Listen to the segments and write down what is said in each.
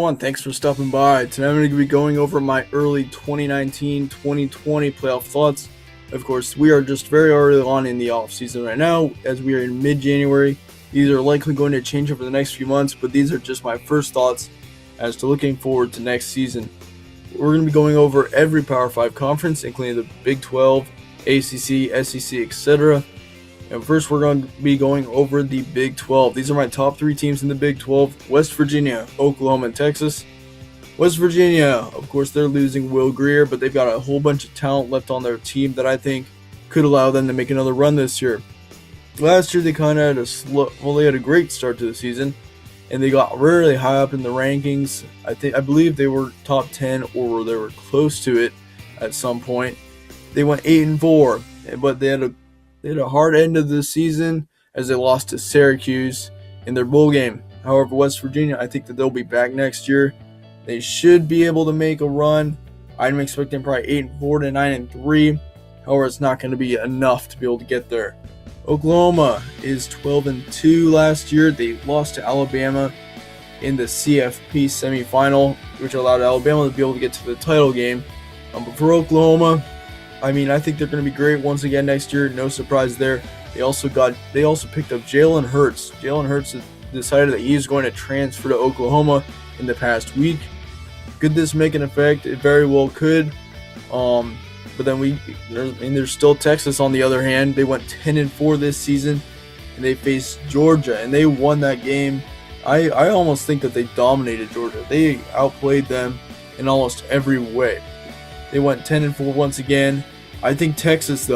everyone, thanks for stopping by. Today I'm going to be going over my early 2019-2020 playoff thoughts. Of course, we are just very early on in the offseason right now, as we are in mid-January. These are likely going to change over the next few months, but these are just my first thoughts as to looking forward to next season. We're going to be going over every Power 5 conference, including the Big 12, ACC, SEC, etc. And first, we're going to be going over the Big 12. These are my top 3 teams in the Big 12: West Virginia, Oklahoma, and Texas. West Virginia, of course, they're losing Will Greer, but they've got a whole bunch of talent left on their team that I think could allow them to make another run this year. Last year, they kind of had they had a great start to the season, and they got really high up in the rankings. I believe they were top 10, or they were close to it at some point. They went 8-4, but they had a hard end of the season as they lost to Syracuse in their bowl game. However, West Virginia, I think that they'll be back next year. They should be able to make a run. I'm expecting probably 8-4 to 9-3. However, it's not going to be enough to be able to get there. Oklahoma is 12-2 last year. They lost to Alabama in the CFP semifinal, which allowed Alabama to be able to get to the title game. But for Oklahoma, I think they're going to be great once again next year. No surprise there. They also picked up Jalen Hurts. Jalen Hurts has decided that he is going to transfer to Oklahoma in the past week. Could this make an effect? It very well could. But then there's still Texas on the other hand. They went 10-4 this season, and they faced Georgia, and they won that game. I almost think that they dominated Georgia. They outplayed them in almost every way. They went 10-4 once again. I think Texas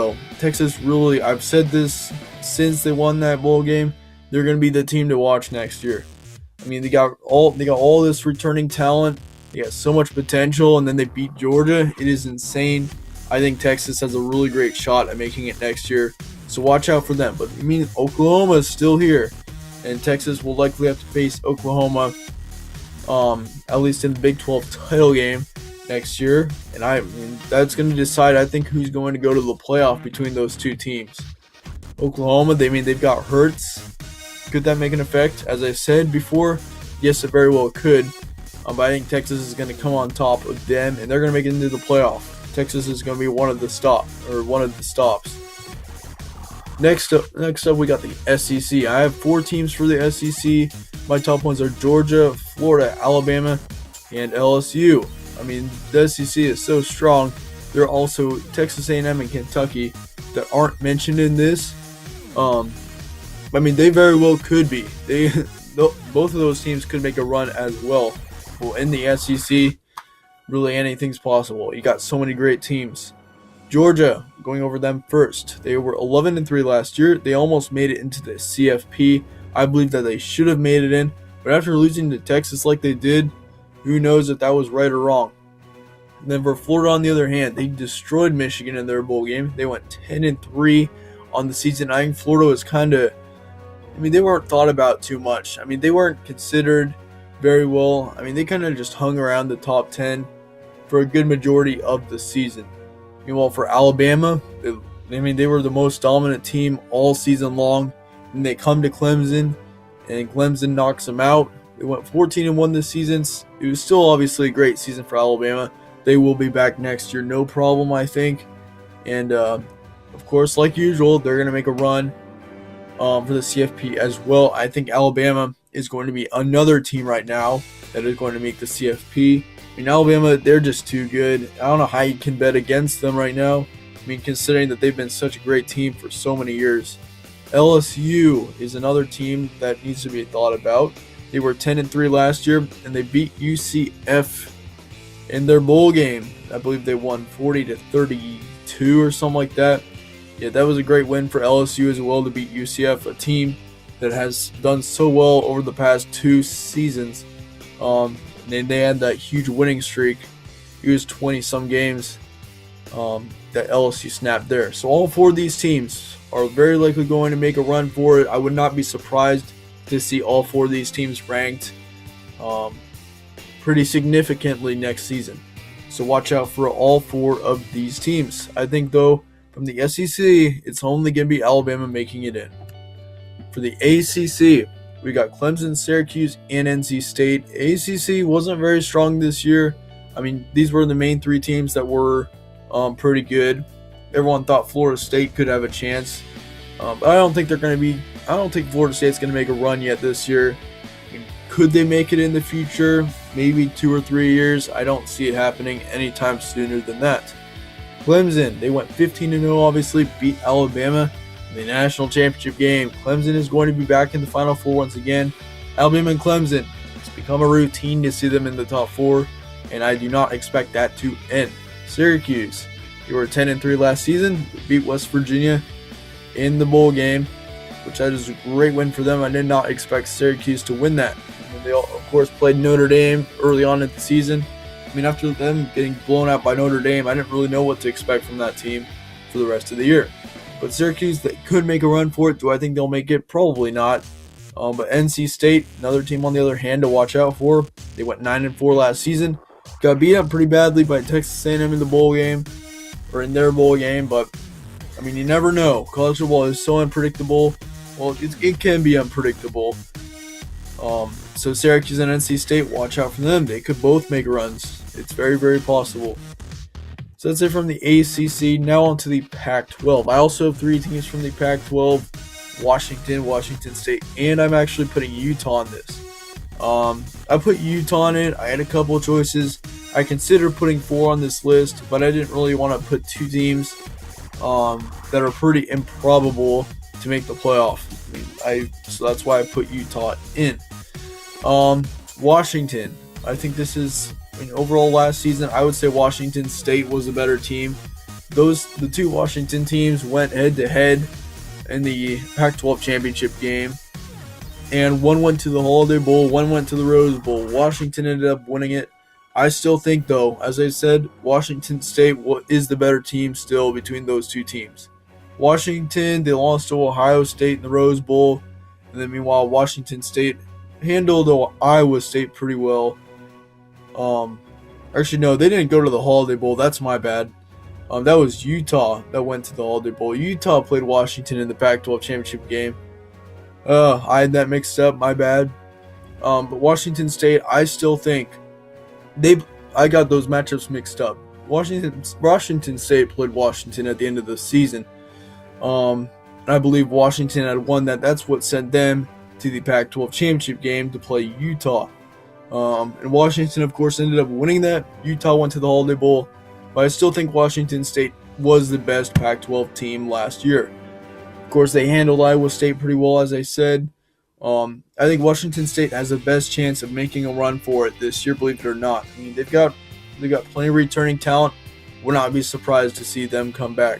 really, I've said this since they won that bowl game, they're going to be the team to watch next year. They got all this returning talent. They got so much potential, and then they beat Georgia. It is insane. I think Texas has a really great shot at making it next year. So watch out for them. But Oklahoma is still here, and Texas will likely have to face Oklahoma at least in the Big 12 title game next year, and that's going to decide, I think, who's going to go to the playoff between those two teams. Oklahoma, they've got Hurts. Could that make an effect? As I said before, yes, it very well could. But I think Texas is going to come on top of them, and they're going to make it into the playoff. Texas is going to be one of the stops. Next up, we got the SEC. I have 4 teams for the SEC. My top ones are Georgia, Florida, Alabama, and LSU. The SEC is so strong. There are also Texas A&M and Kentucky that aren't mentioned in this. They very well could be. Both of those teams could make a run as well. Well, in the SEC, really anything's possible. You got so many great teams. Georgia, going over them first. They were 11-3 last year. They almost made it into the CFP. I believe that they should have made it in. But after losing to Texas like they did, who knows if that was right or wrong. And then for Florida, on the other hand, they destroyed Michigan in their bowl game. They went 10-3 on the season. I think Florida was they weren't thought about too much. They weren't considered very well. They kind of just hung around the top 10 for a good majority of the season. Meanwhile, for Alabama, they were the most dominant team all season long. And they come to Clemson, and Clemson knocks them out. They went 14-1 this season. It was still obviously a great season for Alabama. They will be back next year, no problem, I think. And, of course, like usual, they're going to make a run for the CFP as well. I think Alabama is going to be another team right now that is going to make the CFP. Alabama, they're just too good. I don't know how you can bet against them right now. Considering that they've been such a great team for so many years. LSU is another team that needs to be thought about. They were 10-3 last year, and they beat UCF in their bowl game. I believe they won 40-32 or something like that. Yeah, that was a great win for LSU as well to beat UCF, a team that has done so well over the past 2 seasons. They had that huge winning streak. It was 20-some games that LSU snapped there. So all 4 of these teams are very likely going to make a run for it. I would not be surprised to see all 4 of these teams ranked pretty significantly next season. So watch out for all 4 of these teams. I think, though, from the SEC, it's only going to be Alabama making it in. For the ACC, We got Clemson, Syracuse, and NC State. ACC wasn't very strong this year. I mean, these were the main three teams that were pretty good. Everyone thought Florida State could have a chance. But I don't think Florida State's going to make a run yet this year. I mean, could they make it in the future? Maybe 2 or 3 years. I don't see it happening anytime sooner than that. Clemson, they went 15-0, obviously, beat Alabama in the national championship game. Clemson is going to be back in the Final Four once again. Alabama and Clemson, it's become a routine to see them in the top 4, and I do not expect that to end. Syracuse, they were 10-3 last season, beat West Virginia in the bowl game, which that is a great win for them. I did not expect Syracuse to win that. And they, of course, played Notre Dame early on in the season. I mean, after them getting blown out by Notre Dame, I didn't really know what to expect from that team for the rest of the year. But Syracuse, they could make a run for it. Do I think they'll make it? Probably not. But NC State, another team on the other hand to watch out for. They went 9-4 last season. Got beat up pretty badly by Texas A&M in the bowl game, or in their bowl game. But, I mean, you never know. College football is so unpredictable. Well, it can be unpredictable. So Syracuse and NC State, watch out for them. They could both make runs. It's very, very possible. So that's it from the ACC. Now on to the Pac-12. I also have 3 teams from the Pac-12. Washington State, and I'm actually putting Utah on this. I put Utah on it. I had a couple of choices. I considered putting 4 on this list, but I didn't really want to put 2 teams that are pretty improbable to make the playoff. So that's why I put Utah in. Washington. I think this is, overall last season, I would say Washington State was a better team. The 2 Washington teams went head-to-head in the Pac-12 championship game. And one went to the Holiday Bowl, one went to the Rose Bowl. Washington ended up winning it. I still think, though, as I said, Washington State is the better team still between those 2 teams. Washington, they lost to Ohio State in the Rose Bowl. And then meanwhile, Washington State handled Iowa State pretty well. Actually, no, they didn't go to the Holiday Bowl. That's my bad. That was Utah that went to the Holiday Bowl. Utah played Washington in the Pac-12 championship game. I had that mixed up. My bad. But Washington State, I still think I got those matchups mixed up. Washington State played Washington at the end of the season. I believe Washington had won that. That's what sent them to the Pac-12 championship game to play Utah. And Washington, of course, ended up winning that. Utah went to the Holiday Bowl. But I still think Washington State was the best Pac-12 team last year. Of course, they handled Iowa State pretty well, as I said. I think Washington State has the best chance of making a run for it this year, believe it or not. I mean, they've got plenty of returning talent. Would not be surprised to see them come back.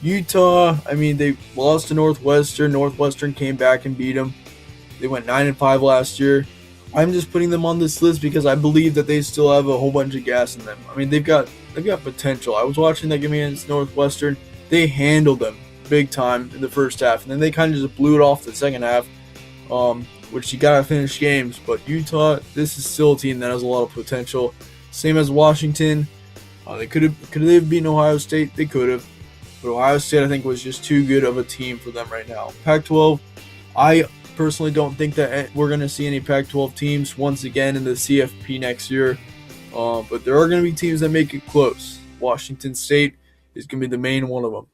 Utah, I mean, they lost to Northwestern. Northwestern came back and beat them. They went 9-5 last year. I'm just putting them on this list because I believe that they still have a whole bunch of gas in them. I mean, they've got potential. I was watching that game against Northwestern. They handled them big time in the first half, and then they kind of just blew it off the second half, which you gotta finish games. But Utah, this is still a team that has a lot of potential. Same as Washington. Could they have beaten Ohio State? They could have. But Ohio State, I think, was just too good of a team for them right now. Pac-12, I personally don't think that we're going to see any Pac-12 teams once again in the CFP next year. But there are going to be teams that make it close. Washington State is going to be the main one of them.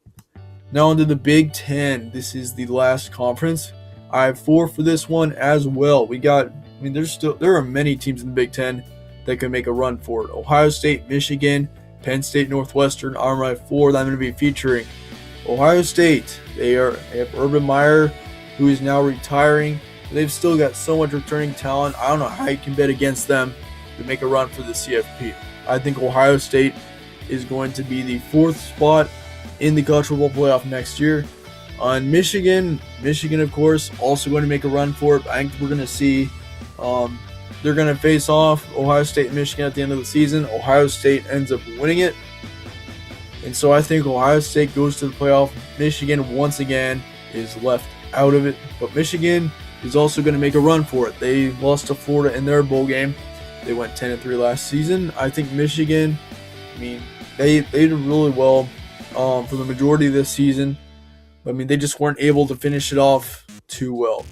Now onto the Big Ten. This is the last conference. I have 4 for this one as well. There are many teams in the Big Ten that can make a run for it. Ohio State, Michigan, Penn State, Northwestern are my 4 that I'm going to be featuring. Ohio State, they have Urban Meyer, who is now retiring. They've still got so much returning talent. I don't know how you can bet against them to make a run for the CFP. I think Ohio State is going to be the 4th spot in the college football playoff next year. On Michigan, of course, also going to make a run for it. I think we're going to see they're going to face off Ohio State and Michigan at the end of the season. Ohio State ends up winning it. And so I think Ohio State goes to the playoff. Michigan, once again, is left out of it. But Michigan is also going to make a run for it. They lost to Florida in their bowl game. They went 10-3 last season. I think Michigan, they did really well for the majority of this season. They just weren't able to finish it off too well.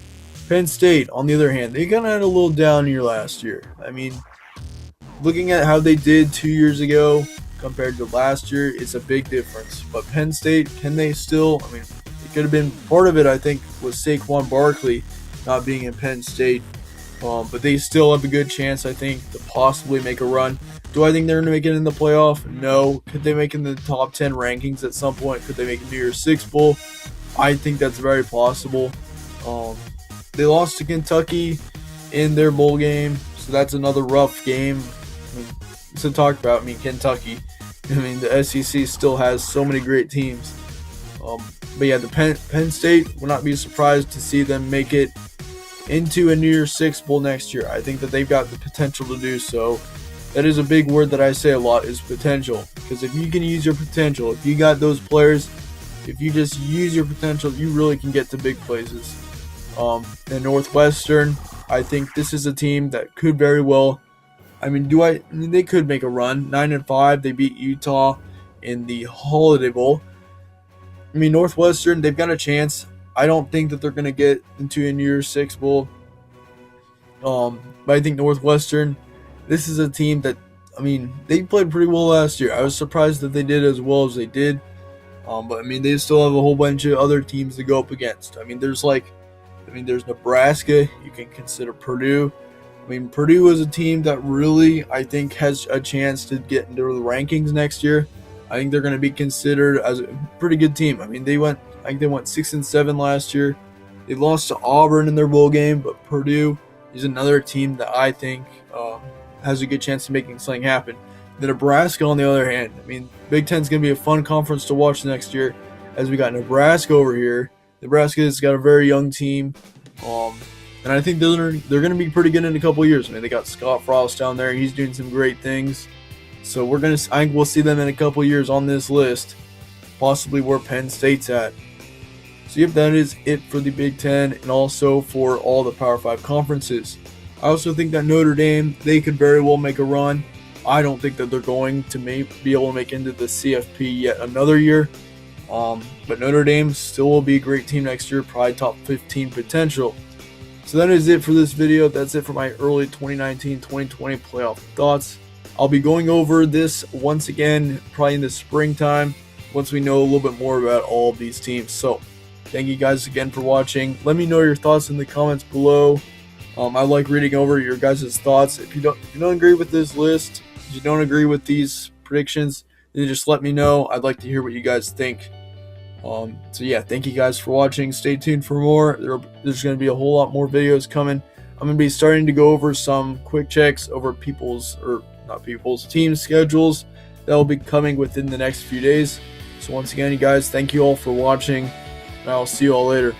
Penn State, on the other hand, they kind of had a little down year last year. I mean, looking at how they did 2 years ago compared to last year, it's a big difference. But Penn State, can they still? I mean, it could have been part of it, I think, was Saquon Barkley not being in Penn State. But they still have a good chance, I think, to possibly make a run. Do I think they're going to make it in the playoff? No. Could they make it in the top 10 rankings at some point? Could they make a New Year's Six bowl? I think that's very possible. They lost to Kentucky in their bowl game, so that's another rough game to talk about. I mean, Kentucky. I mean, the SEC still has so many great teams. But yeah, the Penn State would not be surprised to see them make it into a New Year's Six bowl next year. I think that they've got the potential to do so. That is a big word that I say a lot, is potential. Because if you can use your potential, if you got those players, if you just use your potential, you really can get to big places. And Northwestern, I think this is a team that could very well. I mean, they could make a run. 9-5, they beat Utah in the Holiday Bowl. I mean, Northwestern, they've got a chance. I don't think that they're going to get into a New Year's Six bowl. But I think Northwestern, this is a team that, I mean, they played pretty well last year. I was surprised that they did as well as they did. But I mean, they still have a whole bunch of other teams to go up against. I mean, there's Nebraska. You can consider Purdue. I mean, Purdue is a team that really, I think, has a chance to get into the rankings next year. I think they're going to be considered as a pretty good team. I mean, they went 6-7 last year. They lost to Auburn in their bowl game, but Purdue is another team that I think has a good chance of making something happen. The Nebraska, on the other hand, I mean, Big Ten's going to be a fun conference to watch next year, as we got Nebraska over here. Nebraska's got a very young team, and I think they're going to be pretty good in a couple years. I mean, they got Scott Frost down there; he's doing some great things. So I think we'll see them in a couple years on this list, possibly where Penn State's at. So yep, that is it for the Big Ten and also for all the Power 5 conferences. I also think that Notre Dame, they could very well make a run. I don't think that they're going to be able to make into the CFP yet another year. But Notre Dame still will be a great team next year, probably top 15 potential. So that is it for this video. That's it for my early 2019-2020 playoff thoughts. I'll be going over this once again, probably in the springtime, once we know a little bit more about all of these teams. So thank you guys again for watching. Let me know your thoughts in the comments below. I like reading over your guys' thoughts. If you don't agree with this list, if you don't agree with these predictions, then just let me know. I'd like to hear what you guys think. So yeah, thank you guys for watching. Stay tuned for more. There's going to be a whole lot more videos coming. I'm going to be starting to go over some quick checks over team schedules that will be coming within the next few days. So once again, you guys, thank you all for watching, and I'll see you all later.